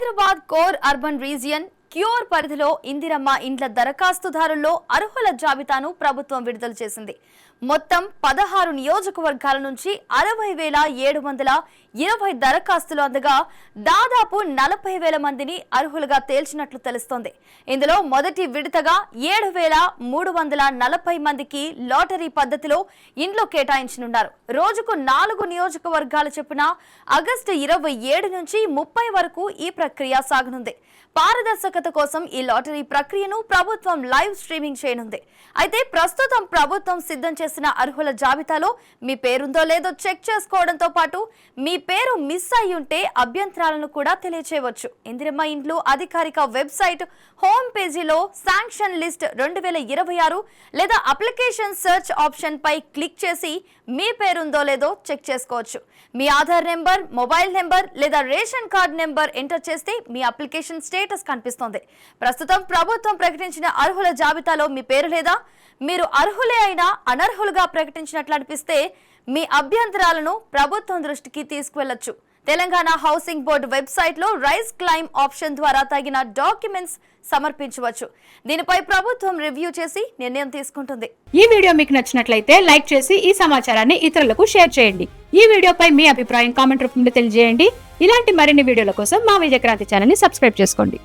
Hyderabad core urban region cure పరిధిలో ఇందిరమ్మ ఇండ్ల దరఖాస్తుదారుల్లో అర్హుల జాబితాను ప్రభుత్వం విడుదల చేసింది. మొత్తం 16 నియోజకవర్గాల నుంచి 60,720 దరఖాస్తులు అందగా దాదాపు 40,000 మందిని అర్హులుగా తేల్చినట్లు తెలుస్తోంది. ఇందులో మొదటి విడతగా 7,340 మందికి లాటరీ పద్ధతిలో ఇండ్లు కేటాయించనున్నారు. రోజుకు 4 నియోజకవర్గాల చొప్పున ఆగస్టు 27 నుంచి 30 వరకు ఈ ప్రక్రియ సాగనుంది. పారదర్శకత కోసం ఈ లాటరీ ప్రక్రియను ప్రభుత్వం లైవ్ స్ట్రీమింగ్ చేయనుంది. అయితే ప్రస్తుతం ప్రభుత్వం సిద్ధం చేసిన అర్హుల జాబితాలో మీ పేరుందో లేదో చెక్ చేసుకోవడంతో పాటు మీ పేరు మిస్ అయి ఉంటే అభ్యంతరాలను కూడా తెలియచేయవచ్చు. ఇందిరమ్మ ఇండ్లు అధికారిక వెబ్సైట్ హోమ్ పేజీలో శాంక్షన్ లిస్ట్ 2026 లేదా అప్లికేషన్ సెర్చ్ ఆప్షన్ పై క్లిక్ చేసి మీ పేరుందో లేదో చెక్ చేసుకోవచ్చు. మీ ఆధార్ నెంబర్, మొబైల్ నెంబర్ లేదా రేషన్ కార్డ్ నెంబర్ ఎంటర్ చేస్తే మీ అప్లికేషన్ స్టేటస్ కనిపిస్తుంది. ప్రస్తుతం ప్రభుత్వం ప్రకటించిన అర్హుల జాబితాలో మీ పేరు లేదా మీరు అర్హులే అయినా అనర్హులుగా ప్రకటించినట్లు అనిపిస్తే మీ అభ్యంతరాలను ప్రభుత్వం దృష్టికి తీసుకువెళ్లొచ్చు. తెలంగాణ హౌసింగ్ బోర్డు వెబ్సైట్ లో రైజ్ క్లైమ్ ఆప్షన్ ద్వారా తగిన డాక్యుమెంట్స్ సమర్పించవచ్చు. దీనిపై ప్రభుత్వం రివ్యూ చేసి నిర్ణయం తీసుకుంటుంది. ఈ వీడియో మీకు నచ్చినట్లయితే లైక్ చేసి ఈ సమాచారాన్ని ఇతరులకు షేర్ చేయండి. ఈ వీడియోపై మీ అభిప్రాయం కామెంట్ రూపంలో తెలియజేయండి. ఇలాంటి మరిన్ని వీడియోల కోసం మా విజయక్రాంతి ఛానల్ ని సబ్స్క్రైబ్ చేసుకోండి.